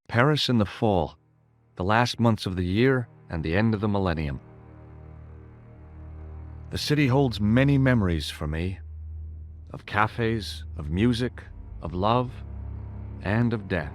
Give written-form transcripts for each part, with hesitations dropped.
Paris in the fall, the last months of the year and the end of the millennium. The city holds many memories for me, of cafes, of music, of love, and of death.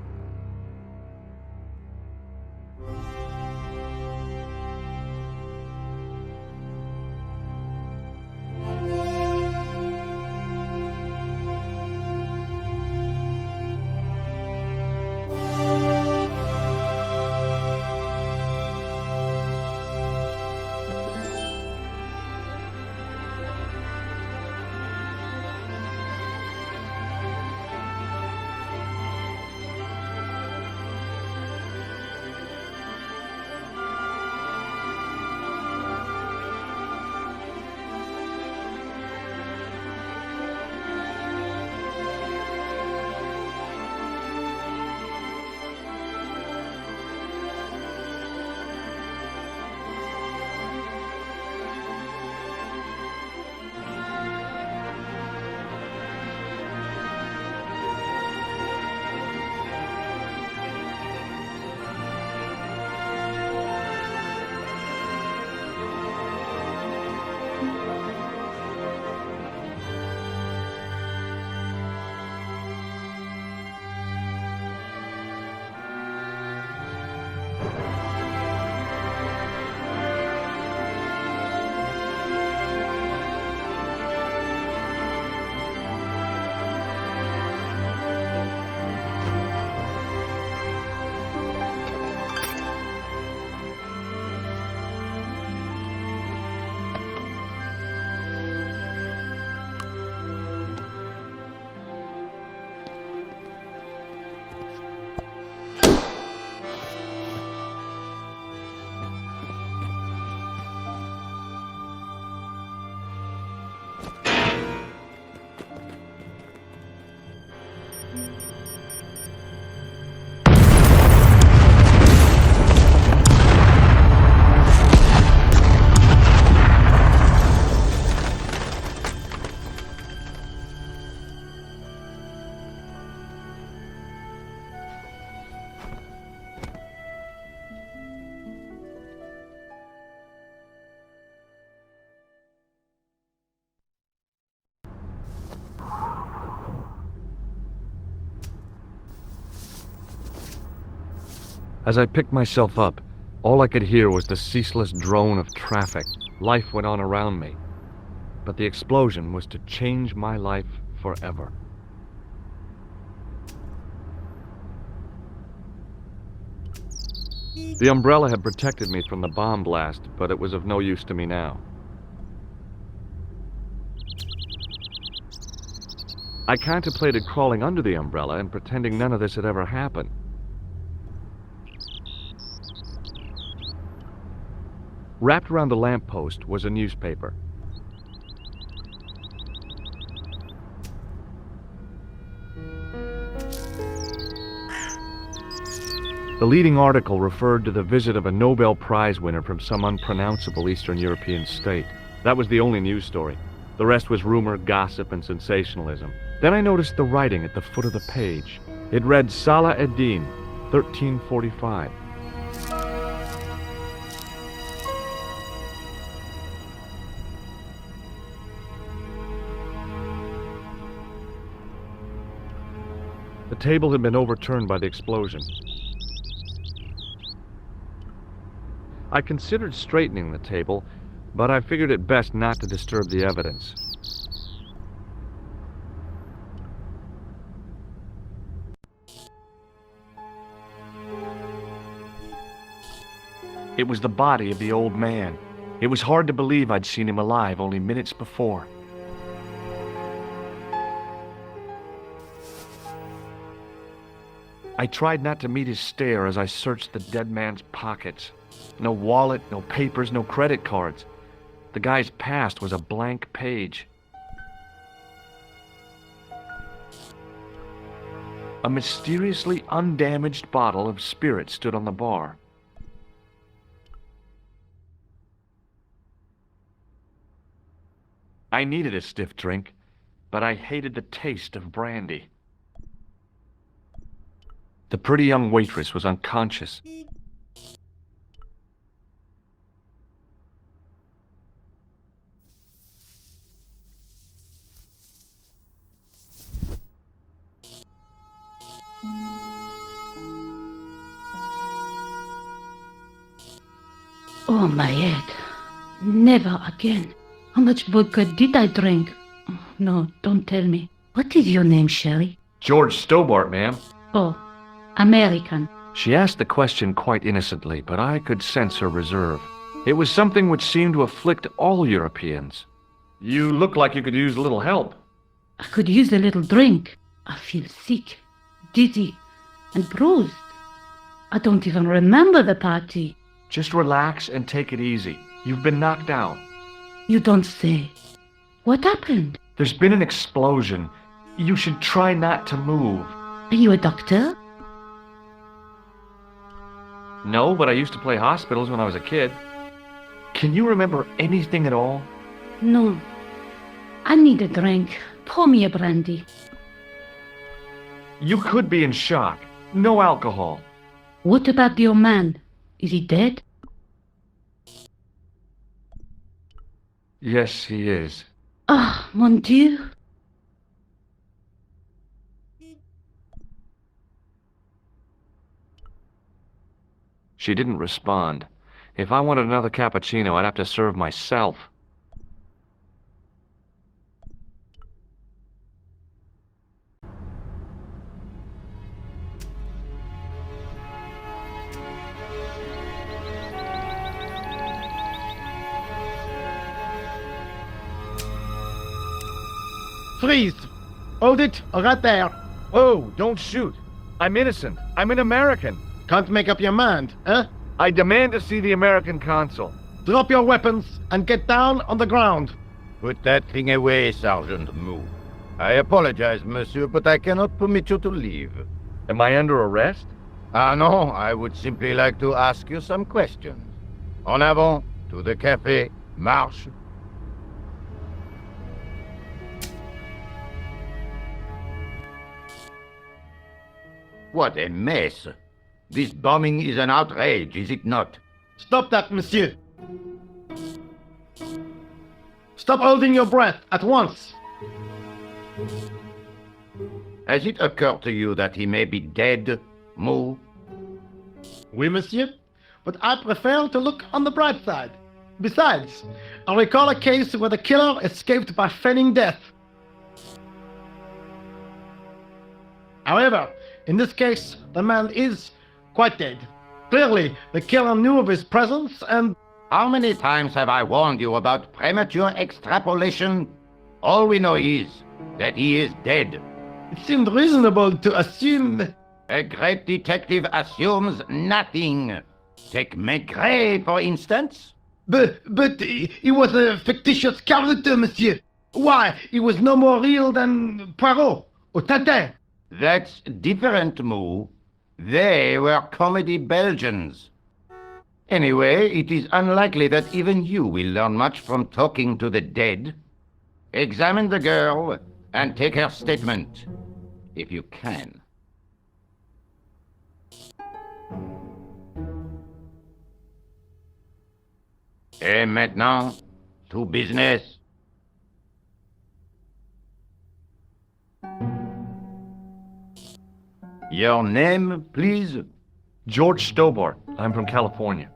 As I picked myself up, all I could hear was the ceaseless drone of traffic. Life went on around me. But the explosion was to change my life forever. The umbrella had protected me from the bomb blast, but it was of no use to me now. I contemplated crawling under the umbrella and pretending none of this had ever happened. Wrapped around the lamppost was a newspaper. The leading article referred to the visit of a Nobel Prize winner from some unpronounceable Eastern European state. That was the only news story. The rest was rumor, gossip, and sensationalism. Then I noticed the writing at the foot of the page. It read Salah ad-Din, 1345. The table had been overturned by the explosion. I considered straightening the table, but I figured it best not to disturb the evidence. It was the body of the old man. It was hard to believe I'd seen him alive only minutes before. I tried not to meet his stare as I searched the dead man's pockets. No wallet, no papers, no credit cards. The guy's past was a blank page. A mysteriously undamaged bottle of spirit stood on the bar. I needed a stiff drink, but I hated the taste of brandy. The pretty young waitress was unconscious. Oh, my head. Never again. How much vodka did I drink? No, don't tell me. What is your name, Sherry? George Stobbart, ma'am. Oh, American. She asked the question quite innocently, but I could sense her reserve. It was something which seemed to afflict all Europeans. You look like you could use a little help. I could use a little drink. I feel sick, dizzy, and bruised. I don't even remember the party. Just relax and take it easy. You've been knocked out. You don't say. What happened? There's been an explosion. You should try not to move. Are you a doctor? No, but I used to play hospitals when I was a kid. Can you remember anything at all? No. I need a drink. Pour me a brandy. You could be in shock. No alcohol. What about your man? Is he dead? Yes, he is. Ah, mon Dieu. She didn't respond. If I wanted another cappuccino, I'd have to serve myself. Freeze! Hold it, right there. Oh, don't shoot. I'm innocent. I'm an American. Can't make up your mind, eh? I demand to see the American consul. Drop your weapons and get down on the ground. Put that thing away, Sergeant Moo. I apologize, monsieur, but I cannot permit you to leave. Am I under arrest? Ah, no, I would simply like to ask you some questions. En avant, to the café, marche. What a mess. This bombing is an outrage, is it not? Stop that, monsieur. Stop holding your breath at once. Has it occurred to you that he may be dead, Moo? Oui, monsieur. But I prefer to look on the bright side. Besides, I recall a case where the killer escaped by feigning death. However, in this case, the man is quite dead. Clearly, the killer knew of his presence and... How many times have I warned you about premature extrapolation? All we know is that he is dead. It seemed reasonable to assume... A great detective assumes nothing. Take Maigret, for instance. But he was a fictitious character, monsieur. Why, he was no more real than Poirot or Tintin. That's different, Moo. They were comedy Belgians. Anyway, it is unlikely that even you will learn much from talking to the dead. Examine the girl and take her statement, if you can. Et maintenant, to business. Your name, please? George Stobbart. I'm from California.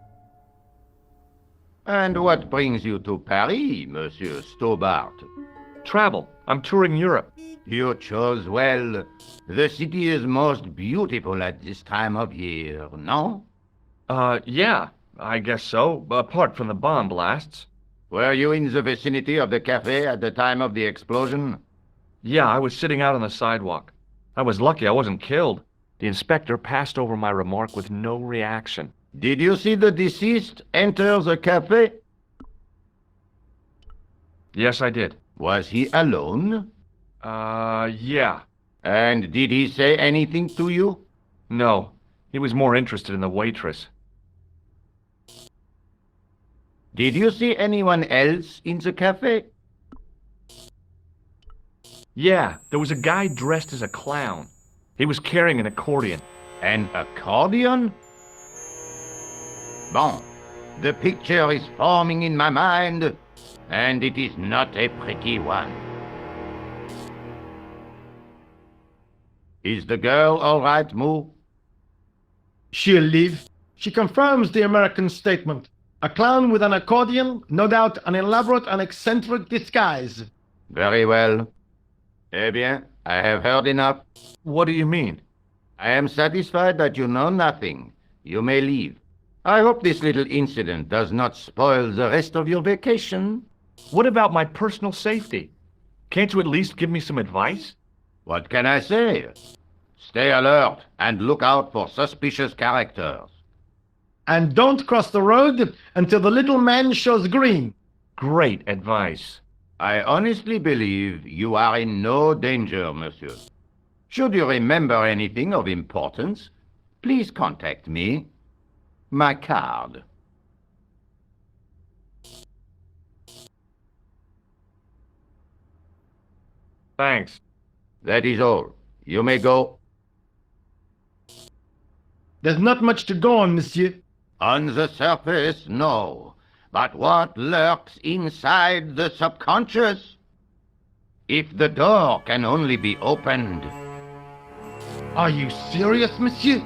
And what brings you to Paris, Monsieur Stobbart? Travel. I'm touring Europe. You chose well. The city is most beautiful at this time of year, no? Yeah, I guess so, apart from the bomb blasts. Were you in the vicinity of the cafe at the time of the explosion? Yeah, I was sitting out on the sidewalk. I was lucky I wasn't killed. The inspector passed over my remark with no reaction. Did you see the deceased enter the cafe? Yes, I did. Was he alone? Yeah. And did he say anything to you? No, he was more interested in the waitress. Did you see anyone else in the cafe? Yeah, there was a guy dressed as a clown. He was carrying an accordion. An accordion? Bon, the picture is forming in my mind, and it is not a pretty one. Is the girl all right, Moo? She'll leave. She confirms the American statement. A clown with an accordion, no doubt an elaborate and eccentric disguise. Very well. Eh bien, I have heard enough. What do you mean? I am satisfied that you know nothing. You may leave. I hope this little incident does not spoil the rest of your vacation. What about my personal safety? Can't you at least give me some advice? What can I say? Stay alert and look out for suspicious characters. And don't cross the road until the little man shows green. Great advice. I honestly believe you are in no danger, monsieur. Should you remember anything of importance, please contact me. My card. Thanks. That is all. You may go. There's not much to go on, monsieur. On the surface, no. But what lurks inside the subconscious? If the door can only be opened. Are you serious, monsieur?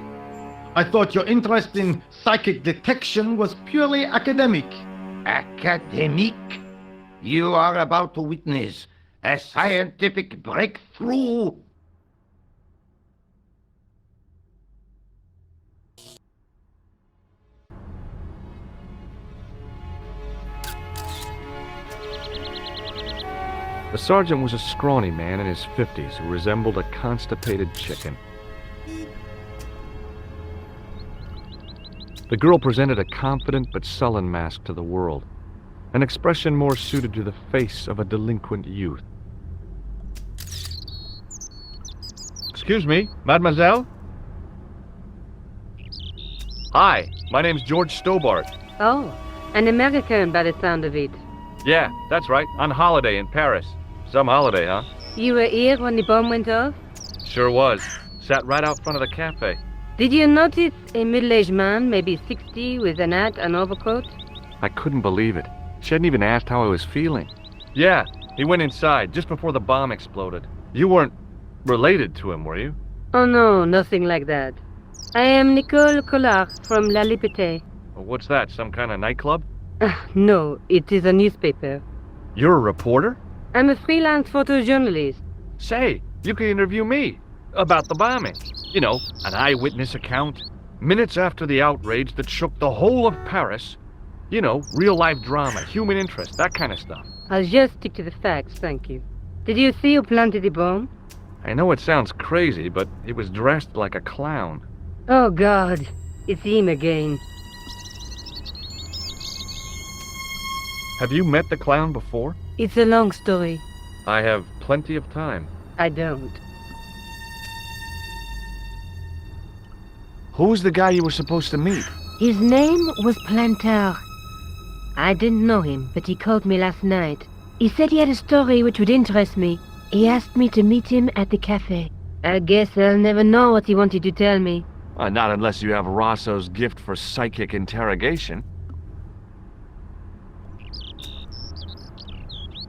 I thought your interest in psychic detection was purely academic. Academic? You are about to witness a scientific breakthrough. The sergeant was a scrawny man in his 50s who resembled a constipated chicken. The girl presented a confident but sullen mask to the world, an expression more suited to the face of a delinquent youth. Excuse me, mademoiselle? Hi, my name's George Stobbart. Oh, an American by the sound of it. Yeah, that's right, on holiday in Paris. Some holiday, huh? You were here when the bomb went off? Sure was. Sat right out front of the cafe. Did you notice a middle-aged man, maybe 60, with an hat and overcoat? I couldn't believe it. She hadn't even asked how I was feeling. Yeah, he went inside just before the bomb exploded. You weren't related to him, were you? Oh no, nothing like that. I am Nico Collard from La Liberté. Well, what's that, some kind of nightclub? No, it is a newspaper. You're a reporter? I'm a freelance photojournalist. Say, you could interview me about the bombing. You know, an eyewitness account. Minutes after the outrage that shook the whole of Paris. You know, real-life drama, human interest, that kind of stuff. I'll just stick to the facts, thank you. Did you see who planted the bomb? I know it sounds crazy, but he was dressed like a clown. Oh God, it's him again. Have you met the clown before? It's a long story. I have plenty of time. I don't. Who was the guy you were supposed to meet? His name was Planter. I didn't know him, but he called me last night. He said he had a story which would interest me. He asked me to meet him at the cafe. I guess I'll never know what he wanted to tell me. Not unless you have Rosso's gift for psychic interrogation.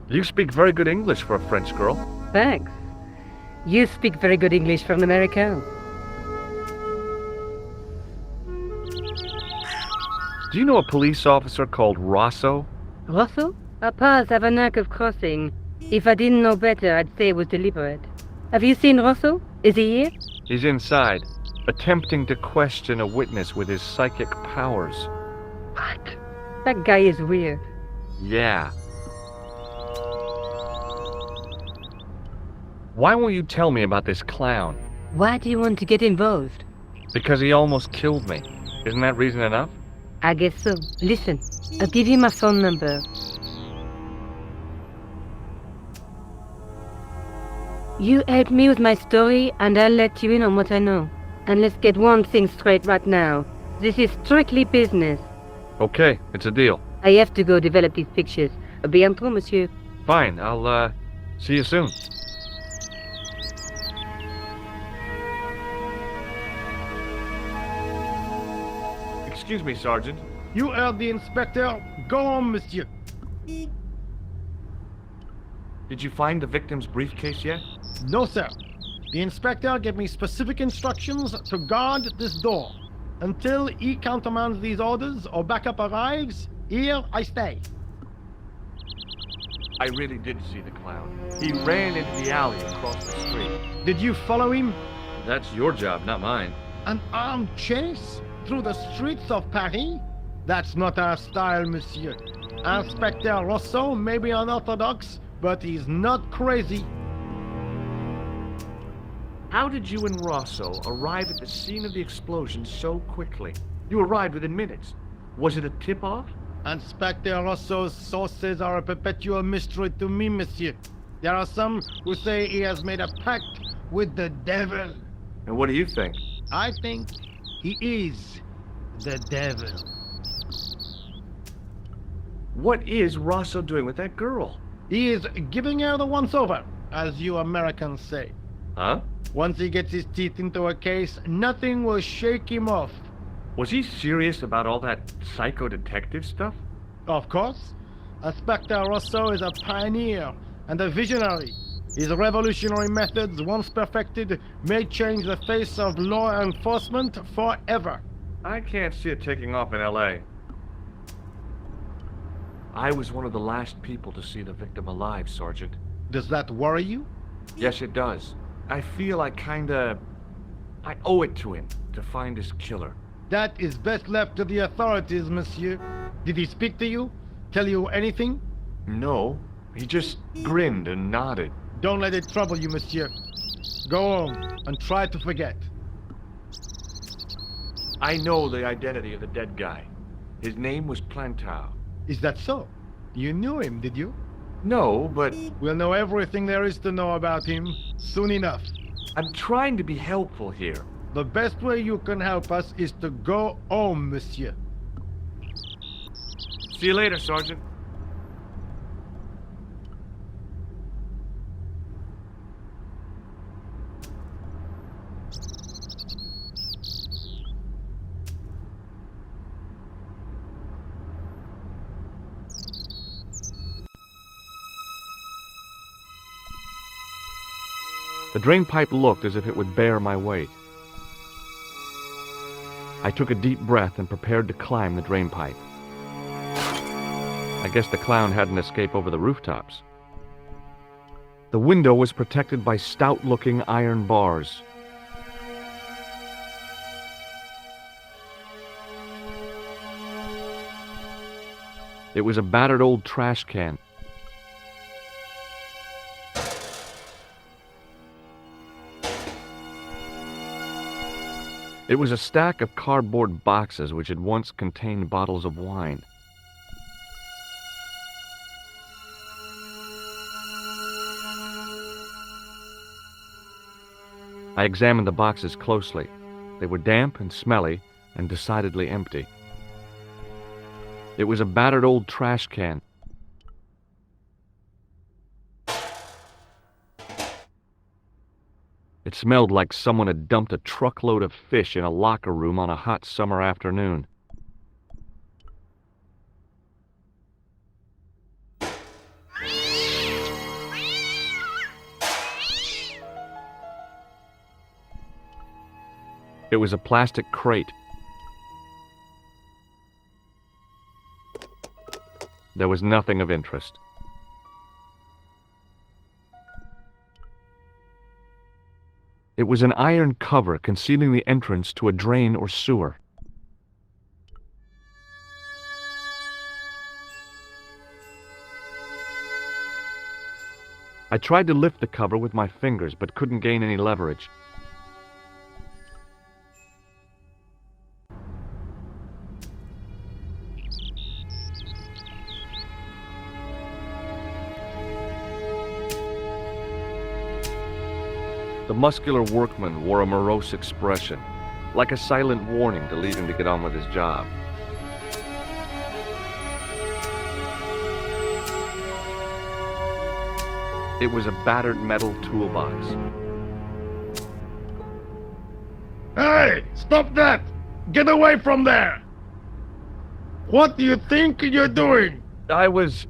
You speak very good English for a French girl. Thanks. You speak very good English for an American. Do you know a police officer called Rosso? Rosso? Our paths have a knack of crossing. If I didn't know better, I'd say it was deliberate. Have you seen Rosso? Is he here? He's inside, attempting to question a witness with his psychic powers. What? That guy is weird. Yeah. Why won't you tell me about this clown? Why do you want to get involved? Because he almost killed me. Isn't that reason enough? I guess so. Listen, I'll give you my phone number. You help me with my story, and I'll let you in on what I know. And let's get one thing straight right now. This is strictly business. Okay, it's a deal. I have to go develop these pictures. À bientôt, monsieur. Fine, I'll, see you soon. Excuse me, Sergeant. You heard the inspector. Go on, monsieur. Did you find the victim's briefcase yet? No, sir. The inspector gave me specific instructions to guard this door. Until he countermands these orders or backup arrives, here I stay. I really did see the clown. He ran into the alley across the street. Did you follow him? That's your job, not mine. An armed chase through the streets of Paris? That's not our style, monsieur. Inspector Rousseau may be unorthodox, but he's not crazy. How did you and Rosso arrive at the scene of the explosion so quickly? You arrived within minutes. Was it a tip-off? Inspector Rousseau's sources are a perpetual mystery to me, monsieur. There are some who say he has made a pact with the devil. And what do you think? I think he is the devil. What is Rosso doing with that girl? He is giving her the once-over, as you Americans say. Huh? Once he gets his teeth into a case, nothing will shake him off. Was he serious about all that psycho-detective stuff? Of course. Inspector Rousseau is a pioneer and a visionary. His revolutionary methods, once perfected, may change the face of law enforcement forever. I can't see it taking off in L.A. I was one of the last people to see the victim alive, Sergeant. Does that worry you? Yes, it does. I feel I owe it to him to find his killer. That is best left to the authorities, monsieur. Did he speak to you? Tell you anything? No, he just grinned and nodded. Don't let it trouble you, monsieur. Go home and try to forget. I know the identity of the dead guy. His name was Plantar. Is that so? You knew him, did you? No, but We'll know everything there is to know about him soon enough. I'm trying to be helpful here. The best way you can help us is to go home, monsieur. See you later, Sergeant. The drain pipe looked as if it would bear my weight. I took a deep breath and prepared to climb the drain pipe. I guess the clown had an escape over the rooftops. The window was protected by stout-looking iron bars. It was a battered old trash can. It was a stack of cardboard boxes which had once contained bottles of wine. I examined the boxes closely. They were damp and smelly and decidedly empty. It was a battered old trash can. It smelled like someone had dumped a truckload of fish in a locker room on a hot summer afternoon. It was a plastic crate. There was nothing of interest. It was an iron cover concealing the entrance to a drain or sewer. I tried to lift the cover with my fingers, but couldn't gain any leverage. The muscular workman wore a morose expression, like a silent warning to leave him to get on with his job. It was a battered metal toolbox. Hey! Stop that! Get away from there! What do you think you're doing? I was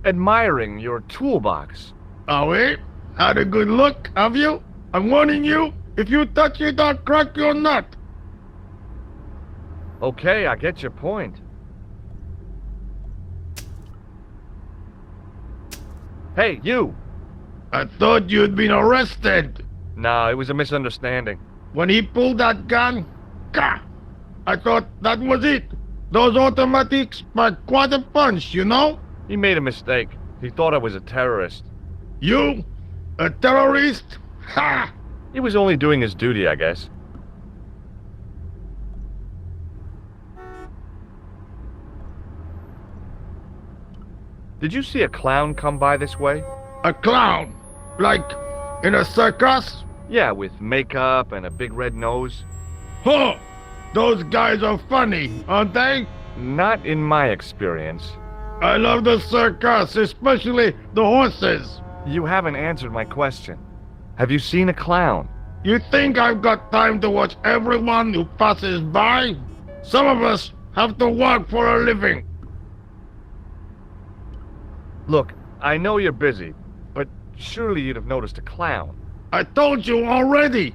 admiring your toolbox. Oh, eh? Had a good look, have you? I'm warning you, if you touch it, I'll crack your nut. Okay, I get your point. Hey, you! I thought you'd been arrested. No, it was a misunderstanding. When he pulled that gun, gah! I thought that was it. Those automatics pack quite a punch, you know? He made a mistake. He thought I was a terrorist. You? A terrorist? Ha! He was only doing his duty, I guess. Did you see a clown come by this way? A clown? Like in a circus? Yeah, with makeup and a big red nose. Huh! Those guys are funny, aren't they? Not in my experience. I love the circus, especially the horses. You haven't answered my question. Have you seen a clown? You think I've got time to watch everyone who passes by? Some of us have to work for a living. Look, I know you're busy, but surely you'd have noticed a clown. I told you already.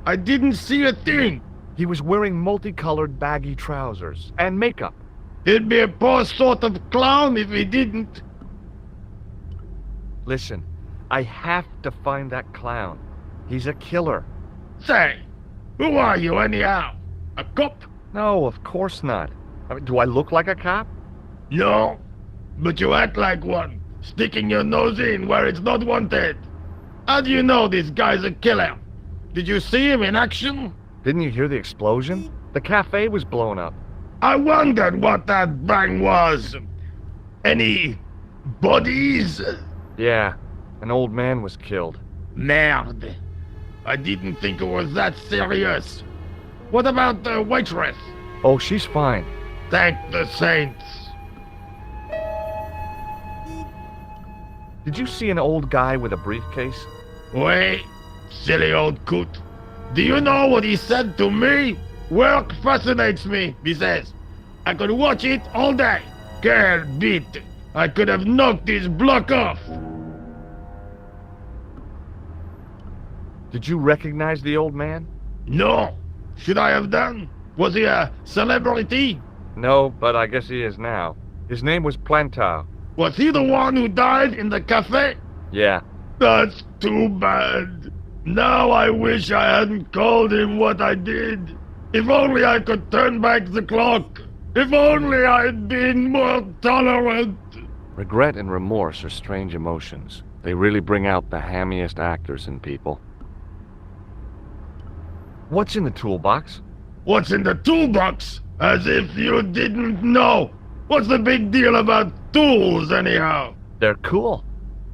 I didn't see a thing. He was wearing multicolored baggy trousers and makeup. He'd be a poor sort of clown if he didn't. Listen, I have to find that clown. He's a killer. Say, who are you anyhow? A cop? No, of course not. I mean, do I look like a cop? No, but you act like one, sticking your nose in where it's not wanted. How do you know this guy's a killer? Did you see him in action? Didn't you hear the explosion? The cafe was blown up. I wondered what that bang was. Any bodies? Yeah, an old man was killed. Merde. I didn't think it was that serious. What about the waitress? Oh, she's fine. Thank the saints. Did you see an old guy with a briefcase? Wait, silly old coot. Do you know what he said to me? Work fascinates me, he says. I could watch it all day. Quel bit. I could have knocked his block off. Did you recognize the old man? No. Should I have done? Was he a celebrity? No, but I guess he is now. His name was Plantar. Was he the one who died in the cafe? Yeah. That's too bad. Now I wish I hadn't called him what I did. If only I could turn back the clock. If only I'd been more tolerant. Regret and remorse are strange emotions. They really bring out the hammiest actors in people. What's in the toolbox? What's in the toolbox? As if you didn't know. What's the big deal about tools, anyhow? They're cool.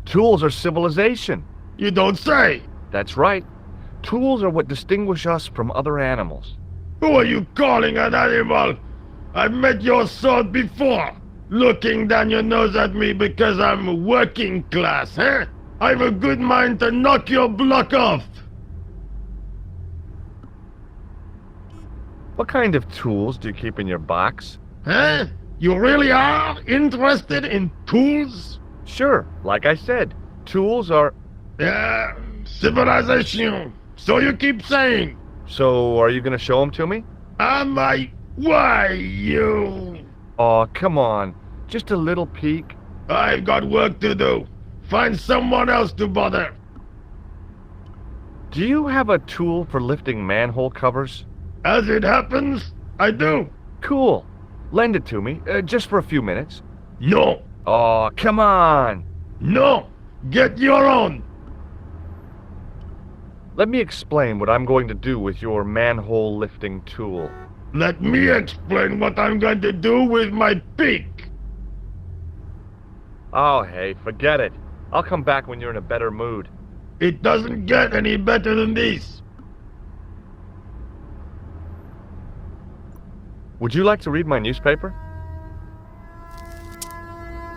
Tools are civilization. You don't say. That's right. Tools are what distinguish us from other animals. Who are you calling an animal? I've met your sort before. Looking down your nose at me because I'm working class, eh? I've a good mind to knock your block off. What kind of tools do you keep in your box? Huh? You really are interested in tools? Sure, like I said, tools are... Yeah, civilization. So you keep saying. So, are you gonna show them to me? Am I? Why, you? Aw, come on. Just a little peek. I've got work to do. Find someone else to bother. Do you have a tool for lifting manhole covers? As it happens, I do. Cool. Lend it to me, just for a few minutes. No. Aw, come on. No. Get your own. Let me explain what I'm going to do with your manhole lifting tool. Let me explain what I'm going to do with my pick. Oh, hey, forget it. I'll come back when you're in a better mood. It doesn't get any better than this. Would you like to read my newspaper?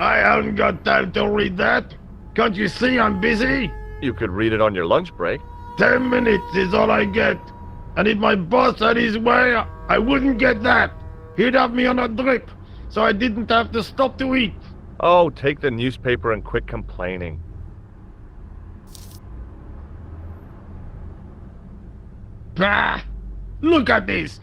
I haven't got time to read that. Can't you see I'm busy? You could read it on your lunch break. 10 minutes is all I get. And if my boss had his way, I wouldn't get that. He'd have me on a drip. so I didn't have to stop to eat. Oh, take the newspaper and quit complaining. Bah! Look at this!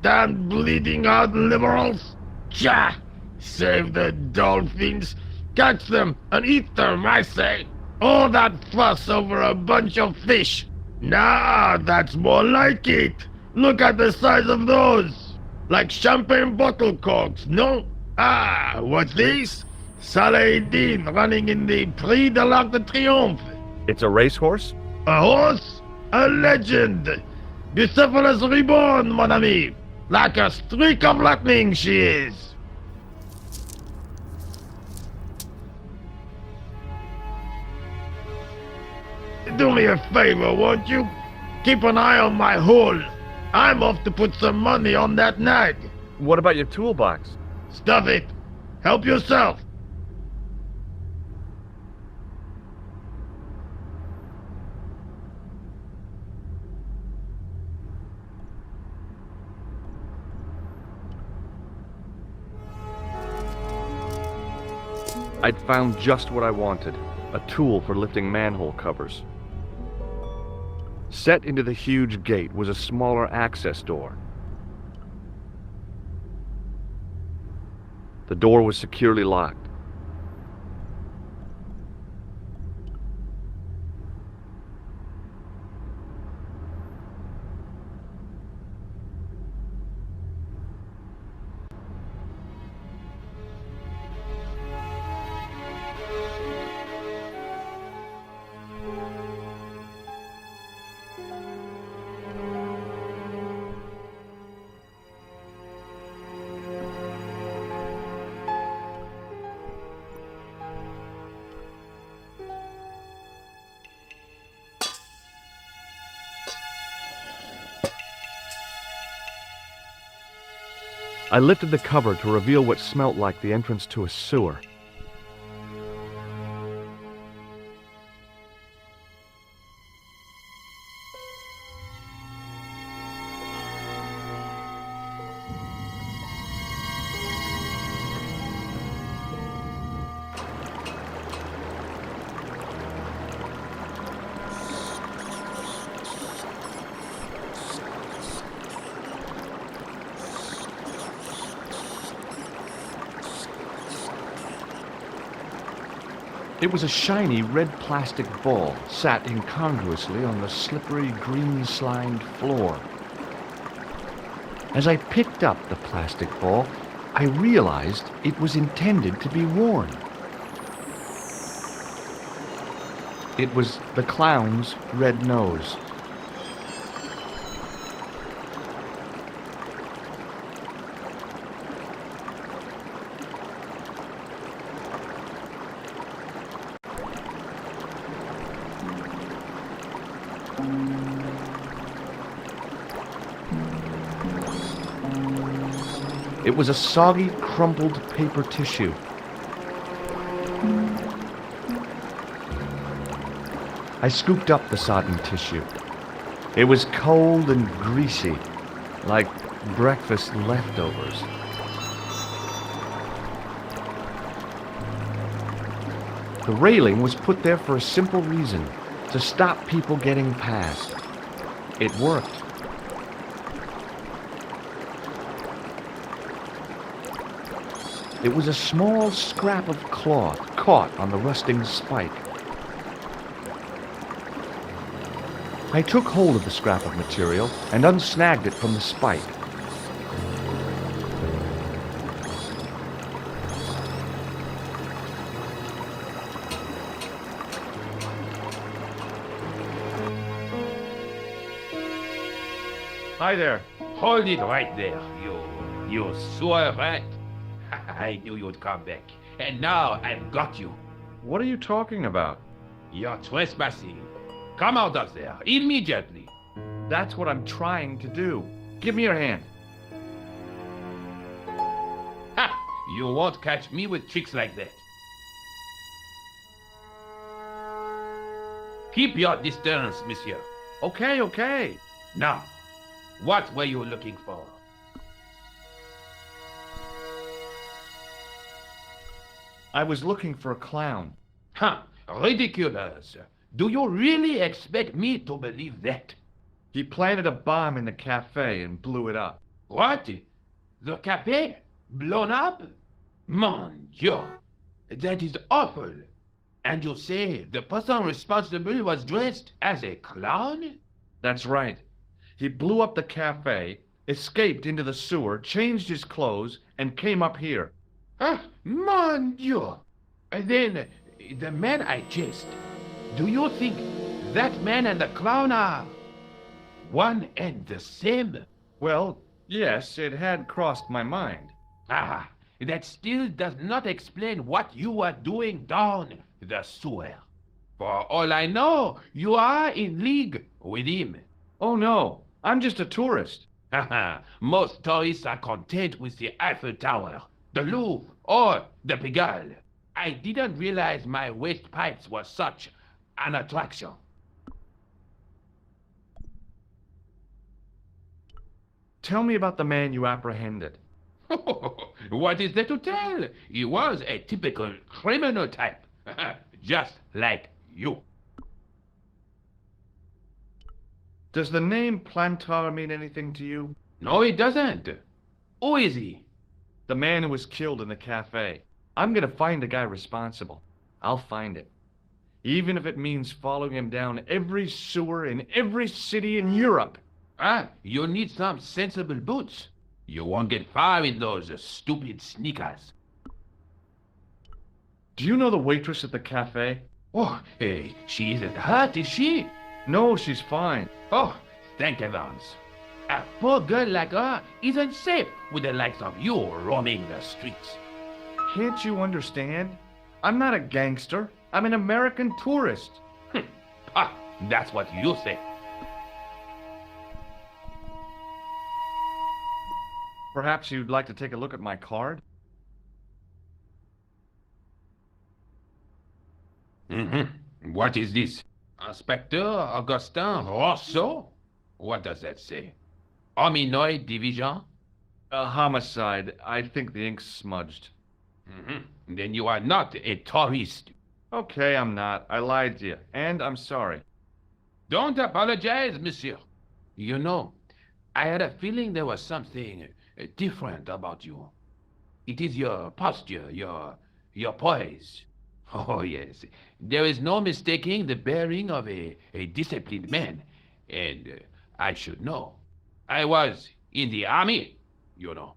Damn bleeding out liberals! Tja! Save the dolphins, catch them and eat them, I say! All that fuss over a bunch of fish! Nah, that's more like it! Look at the size of those! Like champagne bottle corks, no? Ah, what's this? Saladin running in the Prix de l'Arc de Triomphe! It's a racehorse? A horse? A legend! Bucephalus reborn, mon ami! Like a streak of lightning she is! Do me a favor, won't you? Keep an eye on my hole. I'm off to put some money on that nag. What about your toolbox? Stuff it. Help yourself. I'd found just what I wanted, a tool for lifting manhole covers. Set into the huge gate was a smaller access door. The door was securely locked. I lifted the cover to reveal what smelt like the entrance to a sewer. It was a shiny red plastic ball sat incongruously on the slippery green-slimed floor. As I picked up the plastic ball, I realized it was intended to be worn. It was the clown's red nose. It was a soggy, crumpled paper tissue. I scooped up the sodden tissue. It was cold and greasy, like breakfast leftovers. The railing was put there for a simple reason, to stop people getting past. It worked. It was a small scrap of cloth caught on the rusting spike. I took hold of the scrap of material and unsnagged it from the spike. Hi there. Hold it right there, you sewer rat. I knew you'd come back. And now I've got you. What are you talking about? You're trespassing. Come out of there, immediately. That's what I'm trying to do. Give me your hand. Ha! You won't catch me with tricks like that. Keep your distance, monsieur. Okay, okay. Now, what were you looking for? I was looking for a clown. Huh, ridiculous. Do you really expect me to believe that? He planted a bomb in the cafe and blew it up. What? The cafe? Blown up? Mon Dieu, that is awful. And you say the person responsible was dressed as a clown? That's right. He blew up the cafe, escaped into the sewer, changed his clothes, and came up here. Ah, mon Dieu. Then, the man I chased, do you think that man and the clown are one and the same? Well, yes, it had crossed my mind. Ah, that still does not explain what you were doing down the sewer. For all I know, you are in league with him. Oh no, I'm just a tourist. Haha, most tourists are content with the Eiffel Tower, the Louvre, or the Pigalle. I didn't realize my waste pipes were such an attraction. Tell me about the man you apprehended. What is there to tell? He was a typical criminal type, just like you. Does the name Plantar mean anything to you? No, it doesn't. Who is he? The man who was killed in the cafe. I'm gonna find the guy responsible. I'll find him. Even if it means following him down every sewer in every city in Europe. Ah, you need some sensible boots. You won't get far in those stupid sneakers. Do you know the waitress at the cafe? Oh, hey, she isn't hurt, is she? No, she's fine. Oh, thank heavens. A poor girl like her isn't safe with the likes of you roaming the streets. Can't you understand? I'm not a gangster. I'm an American tourist. Ah, that's what you say. Perhaps you'd like to take a look at my card? What is this? Inspector Augustin Rousseau? What does that say? Hominoid Division? A homicide. I think the ink's smudged. Then you are not a tourist. Okay, I'm not. I lied to you, and I'm sorry. Don't apologize, monsieur. You know, I had a feeling there was something different about you. It is your posture, your poise. Oh, yes. There is no mistaking the bearing of a disciplined man. And I should know. I was in the army, you know.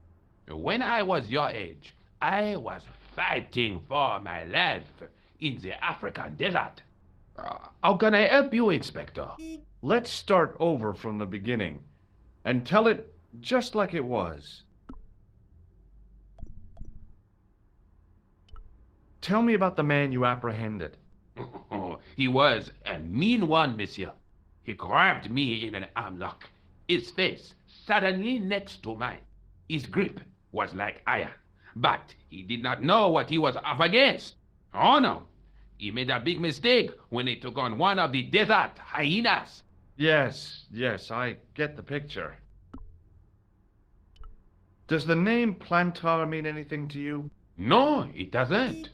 When I was your age, I was fighting for my life in the African desert. How can I help you, Inspector? Let's start over from the beginning and tell it just like it was. Tell me about the man you apprehended. He was a mean one, monsieur. He grabbed me in an armlock, his face suddenly next to mine. His grip was like iron, but he did not know what he was up against. Oh no, he made a big mistake when he took on one of the desert hyenas. Yes, I get the picture. Does the name Plantar mean anything to you? No, it doesn't.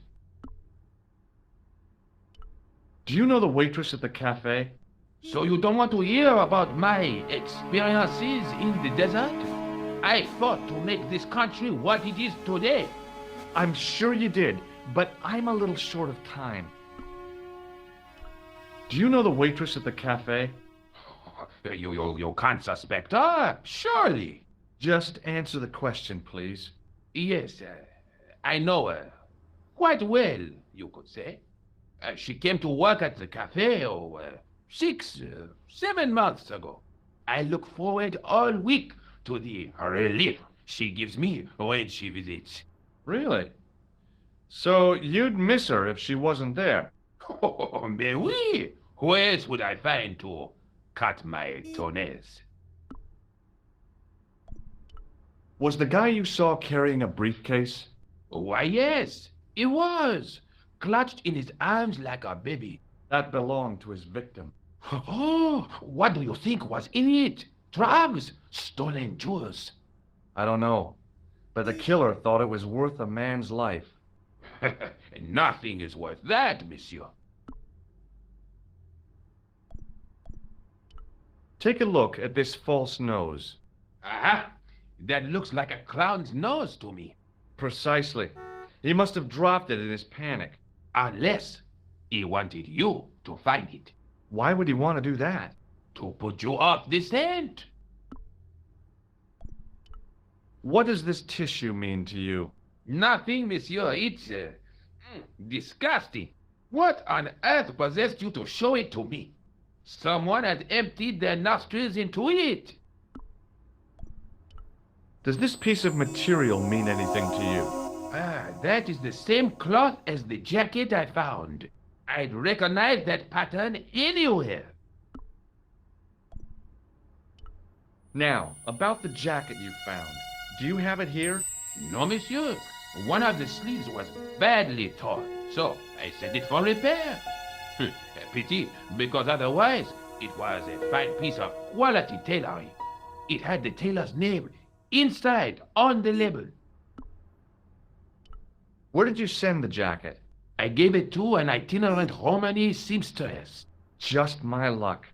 Do you know the waitress at the cafe? So you don't want to hear about my experiences in the desert? I fought to make this country what it is today. I'm sure you did, but I'm a little short of time. Do you know the waitress at the cafe? You can't suspect her, surely. Just answer the question, please. Yes, I know her. Quite well, you could say. She came to work at the cafe 6, 7 months ago. I look forward all week to the relief she gives me when she visits. Really? So you'd miss her if she wasn't there? Oh, mais oui! Who else would I find to cut my toenails? Was the guy you saw carrying a briefcase? Why, yes, it was. Clutched in his arms like a baby. That belonged to his victim. Oh, what do you think was in it? Drugs? Stolen jewels? I don't know, but the killer thought it was worth a man's life. Nothing is worth that, monsieur. Take a look at this false nose. Aha! That looks like a clown's nose to me. Precisely. He must have dropped it in his panic. Unless he wanted you to find it. Why would he want to do that? To put you off the scent. What does this tissue mean to you? Nothing, monsieur. It's disgusting. What on earth possessed you to show it to me? Someone has emptied their nostrils into it. Does this piece of material mean anything to you? That is the same cloth as the jacket I found. I'd recognize that pattern anywhere. Now, about the jacket you found. Do you have it here? No, monsieur. One of the sleeves was badly torn, so I sent it for repair. A pity, because otherwise it was a fine piece of quality tailoring. It had the tailor's name inside on the label. Where did you send the jacket? I gave it to an itinerant Romany seamstress. Just my luck.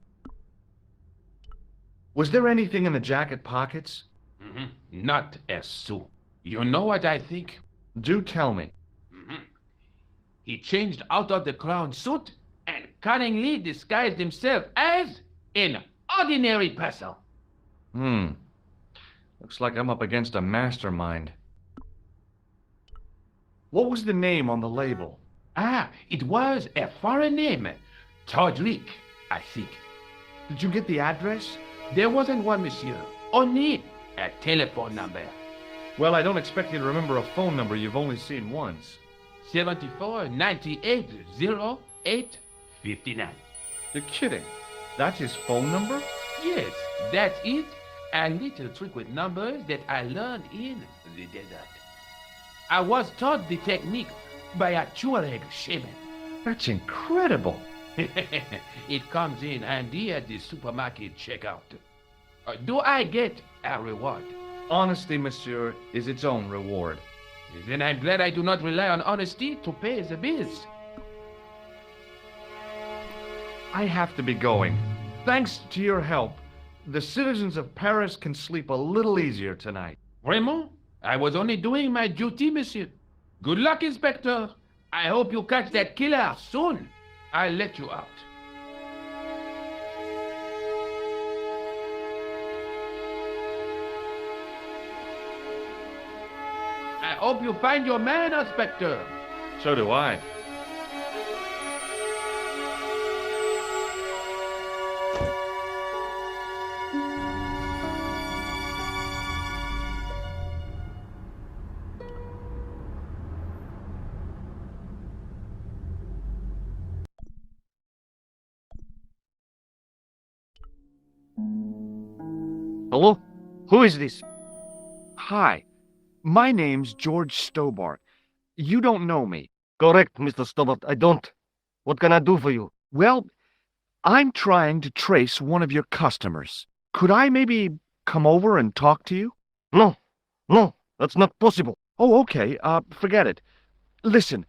Was there anything in the jacket pockets? Not a sou. You know what I think? Do tell me. He changed out of the clown suit and cunningly disguised himself as an ordinary person. Looks like I'm up against a mastermind. What was the name on the label? It was a foreign name. Todrick, I think. Did you get the address? There wasn't one, monsieur. Only a telephone number. Well, I don't expect you to remember a phone number you've only seen once. 74 98 08 59. You're kidding. That's his phone number? Yes, that's it. A little trick with numbers that I learned in the desert. I was taught the technique by a Tuareg shaman. That's incredible. It comes in handy at the supermarket checkout. Do I get a reward? Honesty, monsieur, is its own reward. Then I'm glad I do not rely on honesty to pay the bills. I have to be going. Thanks to your help, the citizens of Paris can sleep a little easier tonight. Raymond, I was only doing my duty, monsieur. Good luck, Inspector. I hope you catch that killer soon. I'll let you out. I hope you find your man, Inspector. So do I. Hello? Who is this? Hi. My name's George Stobbart. You don't know me. Correct, Mr. Stobbart. I don't. What can I do for you? Well, I'm trying to trace one of your customers. Could I maybe come over and talk to you? No. No, that's not possible. Oh, okay. Forget it. Listen,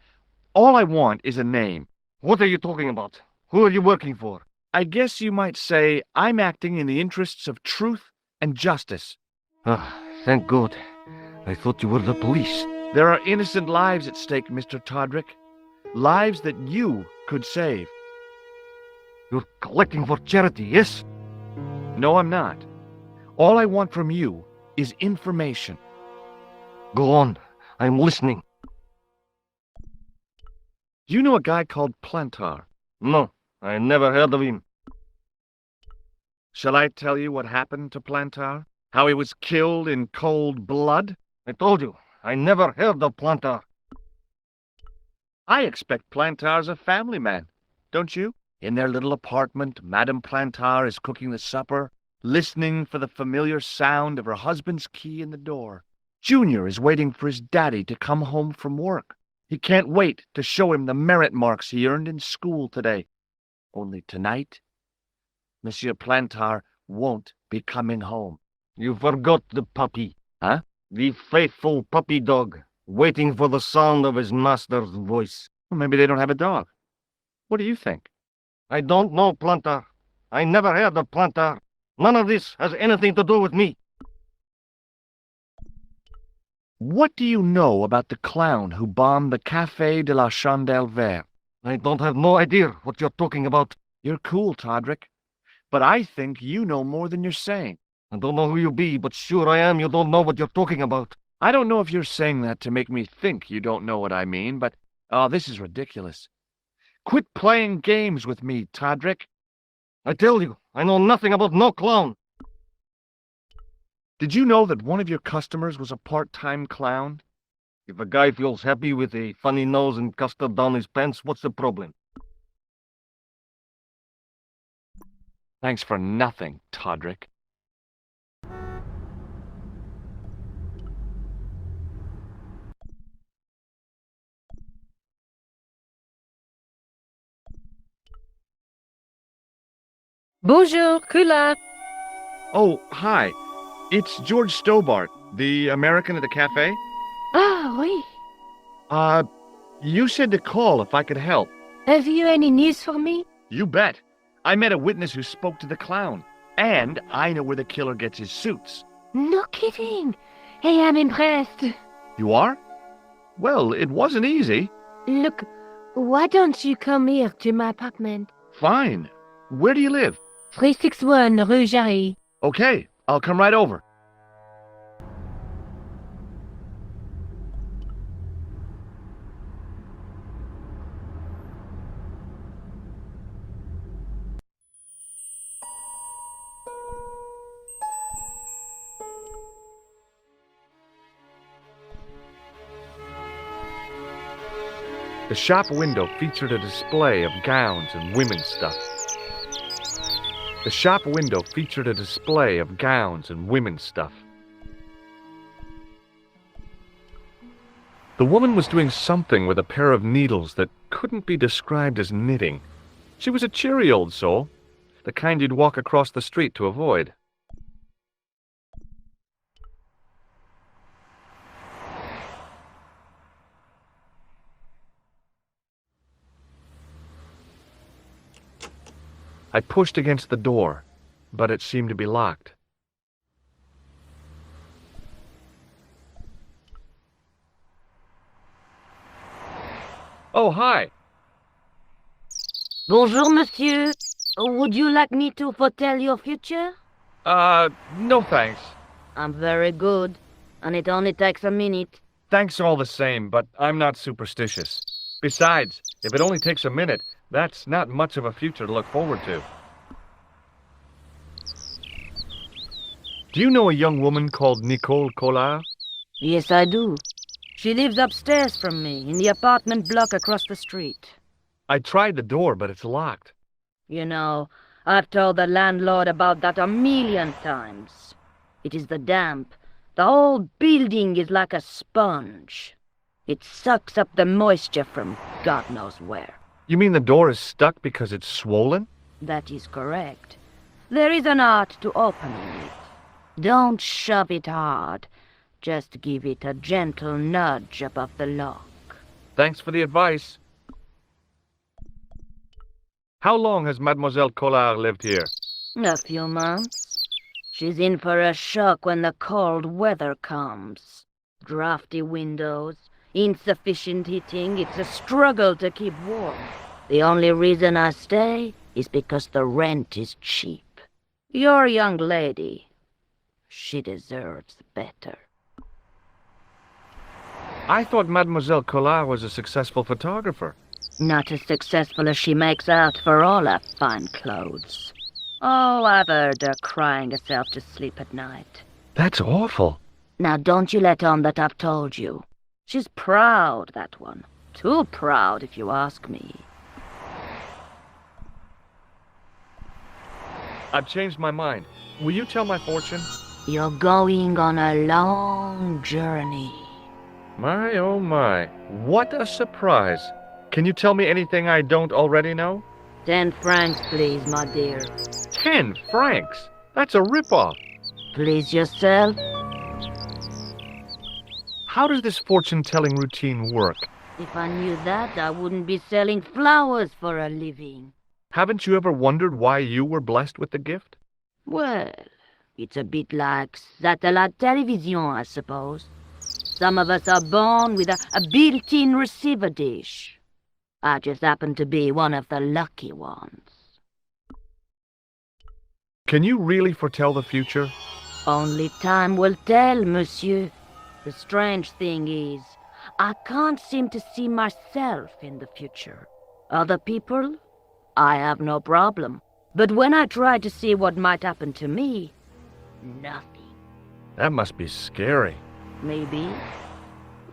all I want is a name. What are you talking about? Who are you working for? I guess you might say I'm acting in the interests of truth and justice. Ah, thank God. I thought you were the police. There are innocent lives at stake, Mr. Todrick. Lives that you could save. You're collecting for charity, yes? No, I'm not. All I want from you is information. Go on. I'm listening. Do you know a guy called Plantar? No, I never heard of him. Shall I tell you what happened to Plantar? How he was killed in cold blood? I told you, I never heard of Plantar. I expect Plantar's a family man, don't you? In their little apartment, Madame Plantar is cooking the supper, listening for the familiar sound of her husband's key in the door. Junior is waiting for his daddy to come home from work. He can't wait to show him the merit marks he earned in school today. Only tonight, Monsieur Plantar won't be coming home. You forgot the puppy. Huh? The faithful puppy dog. waiting for the sound of his master's voice. Well, maybe they don't have a dog. What do you think? I don't know, Planter. I never heard of Planter. None of this has anything to do with me. What do you know about the clown who bombed the Café de la Chandelle Verte? I don't have no idea what you're talking about. You're cool, Todrick. But I think you know more than you're saying. I don't know who you be, but sure I am you don't know what you're talking about. I don't know if you're saying that to make me think you don't know what I mean, but... Oh, this is ridiculous. Quit playing games with me, Todrick. I tell you, I know nothing about no clown. Did you know that one of your customers was a part-time clown? If a guy feels happy with a funny nose and custard down his pants, what's the problem? Thanks for nothing, Todrick. Bonjour, Collard. Oh, hi. It's George Stobbart, the American at the cafe. Ah, oui. You said to call if I could help. Have you any news for me? You bet. I met a witness who spoke to the clown. And I know where the killer gets his suits. No kidding. Hey, I'm impressed. You are? Well, it wasn't easy. Look, why don't you come here to my apartment? Fine. Where do you live? 361 Rue Jarry. Okay, I'll come right over. The shop window featured a display of gowns and women's stuff. The shop window featured a display of gowns and women's stuff. The woman was doing something with a pair of needles that couldn't be described as knitting. She was a cheery old soul, the kind you'd walk across the street to avoid. I pushed against the door, but it seemed to be locked. Oh, hi. Bonjour, monsieur. Would you like me to foretell your future? No thanks. I'm very good, and it only takes a minute. Thanks all the same, but I'm not superstitious. Besides, if it only takes a minute, that's not much of a future to look forward to. Do you know a young woman called Nico Collard? Yes, I do. She lives upstairs from me, in the apartment block across the street. I tried the door, but it's locked. You know, I've told the landlord about that a million times. It is the damp. The whole building is like a sponge. It sucks up the moisture from God knows where. You mean the door is stuck because it's swollen? That is correct. There is an art to opening it. Don't shove it hard. Just give it a gentle nudge above the lock. Thanks for the advice. How long has Mademoiselle Collard lived here? A few months. She's in for a shock when the cold weather comes. Drafty windows, insufficient heating, it's a struggle to keep warm. The only reason I stay is because the rent is cheap. Your young lady, she deserves better. I thought Mademoiselle Collard was a successful photographer. Not as successful as she makes out for all her fine clothes. Oh, I've heard her crying herself to sleep at night. That's awful. Now don't you let on that I've told you. She's proud, that one. Too proud, if you ask me. I've changed my mind. Will you tell my fortune? You're going on a long journey. My, oh my. What a surprise. Can you tell me anything I don't already know? 10 francs, please, my dear. 10 francs? That's a ripoff. Please yourself. How does this fortune-telling routine work? If I knew that, I wouldn't be selling flowers for a living. Haven't you ever wondered why you were blessed with the gift? Well, it's a bit like satellite television, I suppose. Some of us are born with a built-in receiver dish. I just happen to be one of the lucky ones. Can you really foretell the future? Only time will tell, monsieur. The strange thing is, I can't seem to see myself in the future. Other people, I have no problem. But when I try to see what might happen to me, nothing. That must be scary. Maybe.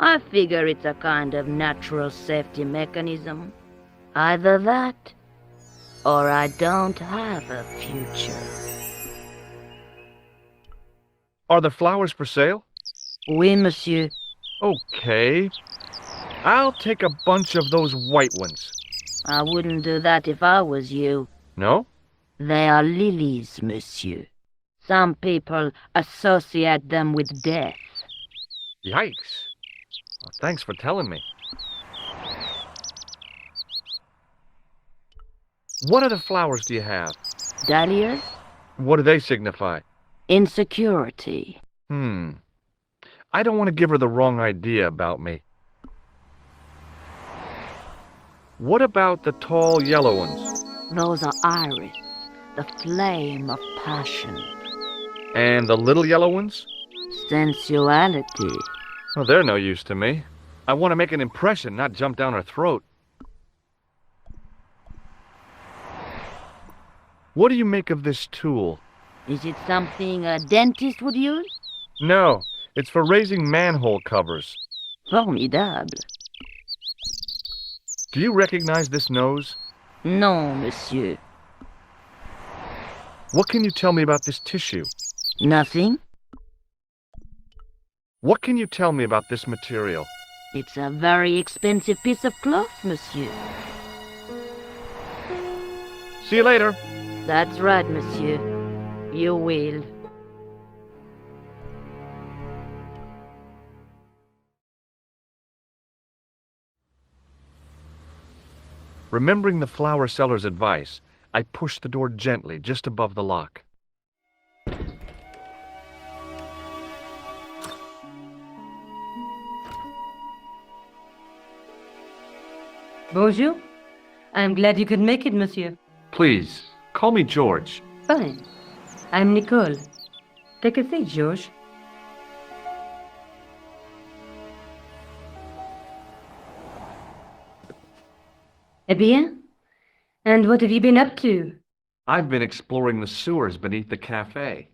I figure it's a kind of natural safety mechanism. Either that, or I don't have a future. Are the flowers for sale? Oui, monsieur. Okay. I'll take a bunch of those white ones. I wouldn't do that if I was you. No? They are lilies, monsieur. Some people associate them with death. Yikes. Well, thanks for telling me. What other flowers do you have? Dahlias? What do they signify? Insecurity. I don't want to give her the wrong idea about me. What about the tall yellow ones? Those are iris, the flame of passion. And the little yellow ones? Sensuality. Well, they're no use to me. I want to make an impression, not jump down her throat. What do you make of this tool? Is it something a dentist would use? No, it's for raising manhole covers. Formidable. Do you recognize this nose? Non, monsieur. What can you tell me about this tissue? Nothing. What can you tell me about this material? It's a very expensive piece of cloth, monsieur. See you later. That's right, monsieur. You will. Remembering the flower seller's advice, I pushed the door gently just above the lock. Bonjour. I'm glad you could make it, monsieur. Please, call me George. Fine. I'm Nicole. Take a seat, George. Eh bien? And what have you been up to? I've been exploring the sewers beneath the cafe.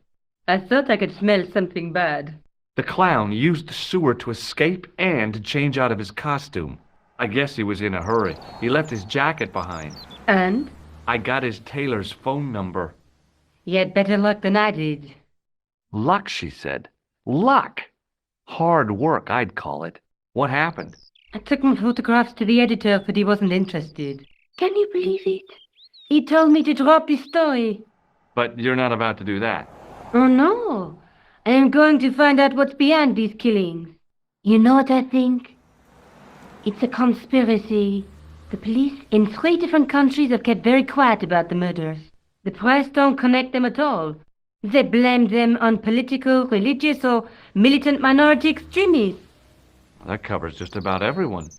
I thought I could smell something bad. The clown used the sewer to escape and to change out of his costume. I guess he was in a hurry. He left his jacket behind. And? I got his tailor's phone number. You had better luck than I did. Luck, she said. Luck! Hard work, I'd call it. What happened? I took my photographs to the editor, but he wasn't interested. Can you believe it? He told me to drop his story. But you're not about to do that. Oh, no. I am going to find out what's behind these killings. You know what I think? It's a conspiracy. The police in 3 different countries have kept very quiet about the murders. The press don't connect them at all. They blame them on political, religious, or militant minority extremists. That covers just about everyone.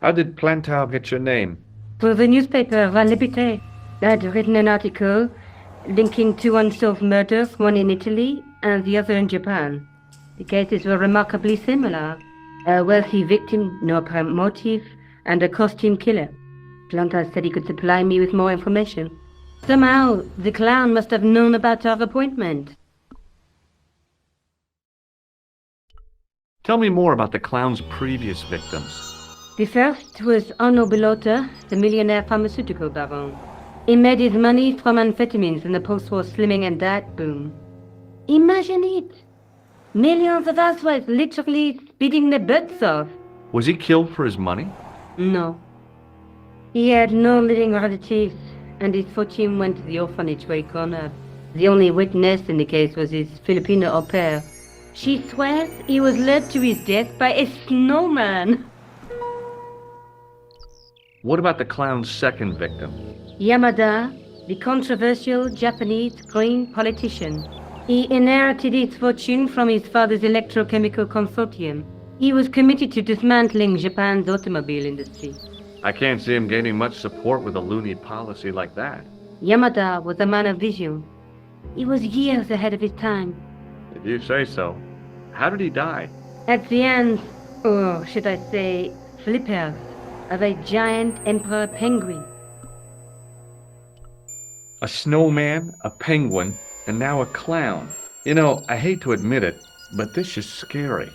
How did Plantar get your name? For the newspaper La Liberté, I'd written an article linking 2 unsolved murders, one in Italy and the other in Japan. The cases were remarkably similar. A wealthy victim, no apparent motive, and a costume killer. Plantar said he could supply me with more information. Somehow, the clown must have known about our appointment. Tell me more about the clown's previous victims. The first was Arno Bellotta, the millionaire pharmaceutical baron. He made his money from amphetamines in the post-war slimming and diet boom. Imagine it! Millions of housewives literally speeding their butts off. Was he killed for his money? No. He had no living relatives, and his fortune went to the orphanage where he grew up. The only witness in the case was his Filipino au pair. She swears he was led to his death by a snowman. What about the clown's second victim? Yamada, the controversial Japanese green politician. He inherited his fortune from his father's electrochemical consortium. He was committed to dismantling Japan's automobile industry. I can't see him gaining much support with a loony policy like that. Yamada was a man of vision. He was years ahead of his time. If you say so. How did he die? At the hands, or should I say, flippers, of a giant emperor penguin. A snowman, a penguin, and now a clown. You know, I hate to admit it, but this is scary.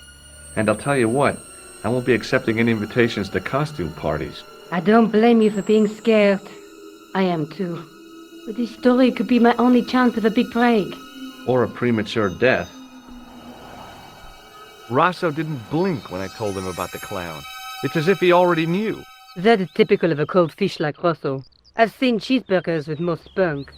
And I'll tell you what, I won't be accepting any invitations to costume parties. I don't blame you for being scared. I am too. But this story could be my only chance of a big break. Or a premature death. Rosso didn't blink when I told him about the clown. It's as if he already knew. That is typical of a cold fish like Rosso. I've seen cheeseburgers with more spunk.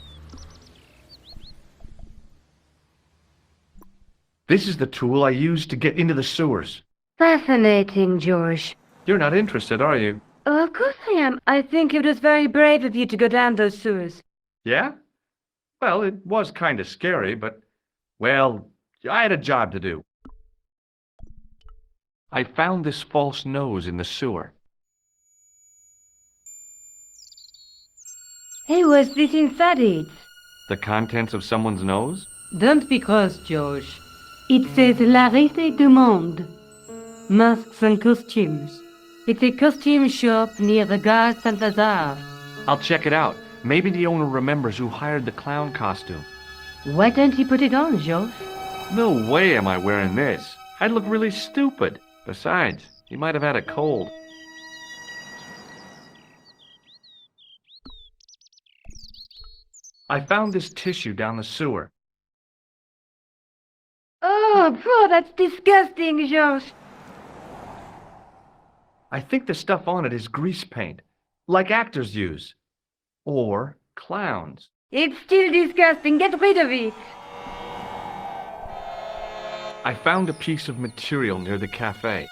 This is the tool I used to get into the sewers. Fascinating, George. You're not interested, are you? Oh, of course I am. I think it was very brave of you to go down those sewers. Yeah? Well, it was kind of scary, but, well, I had a job to do. I found this false nose in the sewer. Hey, was this inside it? The contents of someone's nose? Don't be cross, George. It says La Rite du Monde. Masks and costumes. It's a costume shop near the Gare Saint-Lazare. I'll check it out. Maybe the owner remembers who hired the clown costume. Why don't you put it on, George? No way am I wearing this. I'd look really stupid. Besides, he might have had a cold. I found this tissue down the sewer. Oh, poor, that's disgusting, George. I think the stuff on it is grease paint, like actors use. Or clowns. It's still disgusting. Get rid of it. I found a piece of material near the cafe.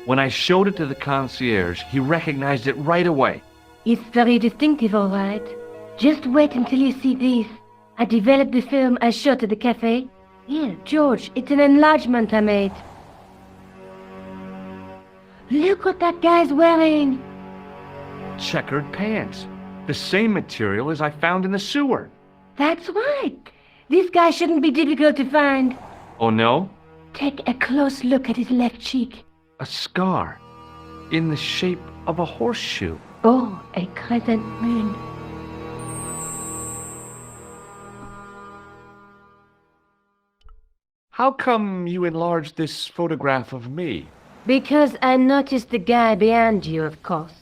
When I showed it to the concierge, he recognized it right away. It's very distinctive, all right. Just wait until you see this. I developed the film I shot at the cafe. Here, George, it's an enlargement I made. Look what that guy's wearing. Checkered pants. The same material as I found in the sewer. That's right. This guy shouldn't be difficult to find. Oh no? Take a close look at his left cheek. A scar. In the shape of a horseshoe. Oh, a crescent moon. How come you enlarged this photograph of me? Because I noticed the guy behind you, of course.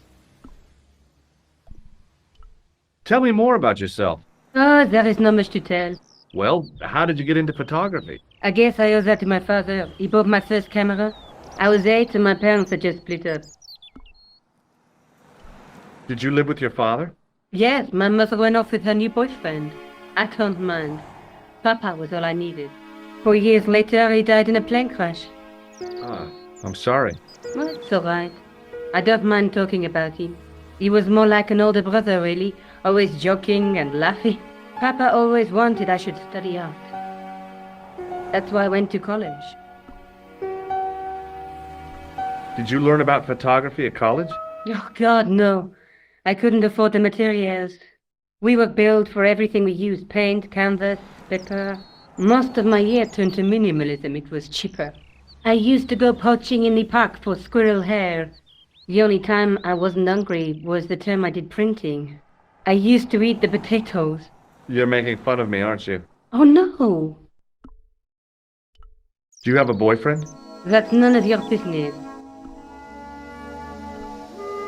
Tell me more about yourself. Oh, there is not much to tell. Well, how did you get into photography? I guess I owe that to my father. He bought my first camera. I was 8 and my parents had just split up. Did you live with your father? Yes, my mother went off with her new boyfriend. I don't mind. Papa was all I needed. 4 years later, he died in a plane crash. Ah, I'm sorry. Well, it's all right. I don't mind talking about him. He was more like an older brother, really, always joking and laughing. Papa always wanted I should study art. That's why I went to college. Did you learn about photography at college? Oh, God, no. I couldn't afford the materials. We were billed for everything we used. Paint, canvas, paper. Most of my year turned to minimalism. It was cheaper. I used to go poaching in the park for squirrel hair. The only time I wasn't hungry was the term I did printing. I used to eat the potatoes. You're making fun of me, aren't you? Oh, no. Do you have a boyfriend? That's none of your business.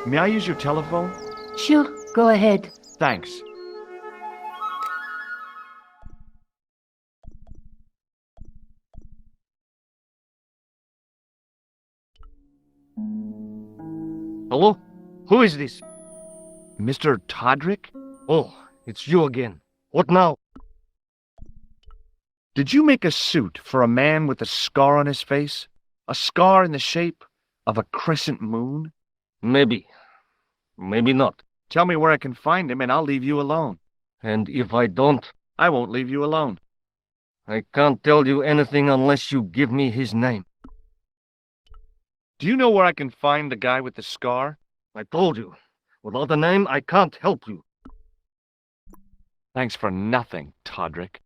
May I use your telephone? Sure, go ahead. Thanks. Hello? Who is this? Mr. Todrick? Oh, it's you again. What now? Did you make a suit for a man with a scar on his face? A scar in the shape of a crescent moon? Maybe. Maybe not. Tell me where I can find him and I'll leave you alone. And if I don't, I won't leave you alone. I can't tell you anything unless you give me his name. Do you know where I can find the guy with the scar? I told you. Without a name, I can't help you. Thanks for nothing, Todrick.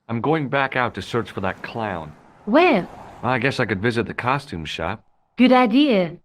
I'm going back out to search for that clown. Where? I guess I could visit the costume shop. Good idea.